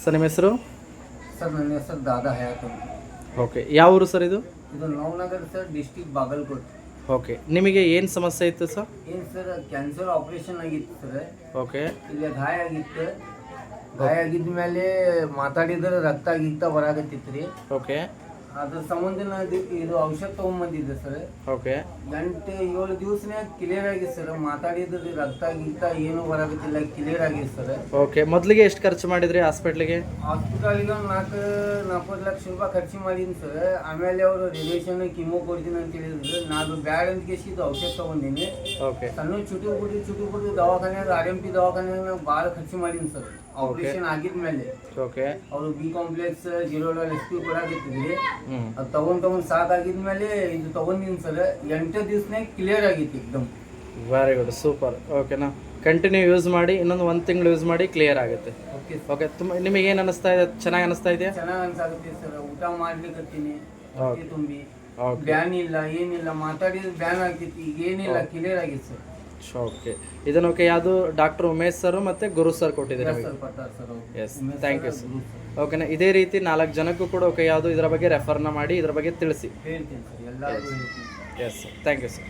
Sir ನಿಮ್ಮ ಹೆಸರು? Sir ನನ್ನ ಹೆಸರು ದಾದಾ ಹಯಾತ್ ಅಂತ. ಓಕೆ, ಯಾವ ಊರು ಸರ್ ಇದು? ಇದು Navanagar sir, district Bagalkote. Okay, ನಿಮಗೆ ಏನು ಸಮಸ್ಯೆ ಇತ್ತು ಸರ್? ಏನು ಸರ್, ಕ್ಯಾನ್ಸರ್ ಆಪ್ರೇಷನ್ ಆಗಿತ್ತು ಸರ್. ಓಕೆ, ಇಲ್ಲಿ ಗಾಯ ಆಗಿತ್ತು. ಗಾಯ ಆಗಿದ್ದ ಮೇಲೆ ಮಾತಾಡಿದ್ರೆ ರಕ್ತ ಗಿಕ್ತ ಬರಾಕತ್ತಿತ್ತು ರೀ. ಓಕೆ, ಅದ್ರ ಸಂಬಂಧ ಇದು ಔಷಧ ತೊಗೊಂಬಂದಿದ್ದೆ ಸರ್. ಓಕೆ, 7 ದಿವಸನೇ ಕ್ಲಿಯರ್ ಆಗಿದೆ ಸರ್. ಮಾತಾಡಿದ್ರೆ ರಕ್ತ ಗಿಕ್ತ ಏನು ಬರಾಕತ್ತಿಲ್ಲ, ಕ್ಲಿಯರ್ ಆಗಿದೆ ಸರ್. ಓಕೆ. ಮೊದಲಿಗೆ ಎಷ್ಟು ಖರ್ಚು ಮಾಡಿದ್ರಿ ಹಾಸ್ಪಿಟ್ಲಿಗೆ? ಹಾಸ್ಪಿಟಲ್ಗೆ 4-4 ಲಕ್ಷ ರೂಪಾಯಿ ಖರ್ಚು ಮಾಡಿದ್ದೀನಿ ಸರ್. ಆಮೇಲೆ ಅವರು ರಿಲೇಷನ್ ಕಿಮೋ ಕೊಡ್ತೀನಿ ಅಂತ ಹೇಳಿದ್ರು. ನಾನು ಬ್ಯಾಡ್ ಅಂತ ಕೇಸಿದ್ದು ಔಷಧ ತೊಗೊಂಡಿನಿ. ಓಕೆ, ಸಣ್ಣ ಚುಟಿ ಬಿಟ್ಟು ದವಾಖಾನ್ಯಾಗ RMP ದವಾಖಾನ್ಯಾಗ ನಾನು ಭಾಳ ಖರ್ಚು ಮಾಡೀನಿ ಸರ್. ಆಪರೇಷನ್ ಆಗಿದ್ಮೇಲೆ ಓಕೆ, ಅವರು B ಕಾಂಪ್ಲೆಕ್ಸ್ 0 SP ಕೊಡಾಕಿತ್ತಿದ್ರಿ. ಹ್ಞೂ, ಅದು ತಗೊಂಡ್ ಸಾಕಾಗಿದ್ಮೇಲೆ ಇದು ತಗೊಂಡಿನಿ ಸರ್. 8 ದಿವಸನೇ ಕ್ಲಿಯರ್ ಆಗಿತ್ತು ಎಕ್ದಮ್. Very good, super. ಓಕೆನಾ, ಕಂಟಿನ್ಯೂ ಯೂಸ್ ಮಾಡಿ, ಇನ್ನೊಂದು 1 ತಿಂಗಳು ಯೂಸ್ ಮಾಡಿ, ಕ್ಲಿಯರ್ ಆಗುತ್ತೆ. ಓಕೆ ಓಕೆ, ತುಂಬ ನಿಮಗೆ ಏನು ಅನಿಸ್ತಾ ಇದೆ? ಚೆನ್ನಾಗಿ ಅನಿಸ್ತಾ ಇದೆಯಾ? ಚೆನ್ನಾಗಿ ಅನ್ಸಾಗುತ್ತೆ ಸರ್. ಊಟ ಮಾಡ್ಲಿಕ್ಕತ್ತೀನಿ Okay. ತುಂಬಿ. ಓಕೆ, ಬ್ಯಾನ್ ಇಲ್ಲ, ಏನಿಲ್ಲ. ಮಾತಾಡಿದ್ರೆ ಬ್ಯಾನ್ ಆಗ್ತಿತ್ತು, ಈಗ ಏನಿಲ್ಲ, ಕ್ಲಿಯರ್ ಆಗಿತ್ತು ಸರ್. ಓಕೆ. ಇದನ್ನು ಓಕೆ, ಯಾವುದು ಡಾಕ್ಟರ್ ಉಮೇಶ್ ಸರ್ ಮತ್ತು ಗುರು ಸರ್ ಕೊಟ್ಟಿದ್ದಾರೆ ನಿಮಗೆ? ಸರ್ ಕೊಟ್ಟಾರೆ ಸರ್ ಅವರು. Yes, thank you sir. ಓಕೆನಾ, ಇದೇ ರೀತಿ 4 ಜನಕ್ಕೂ ಕೂಡ ಓಕೆ ಯಾವುದು ಇದರ ಬಗ್ಗೆ ರೆಫರ್ನ ಮಾಡಿ ಇದರ ಬಗ್ಗೆ ತಿಳಿಸಿ. ಹೇಳ್ತೀನಿ ಸರ್, ಎಲ್ಲರಿಗೂ ಹೇಳ್ತೀನಿ. Yes sir, thank you sir.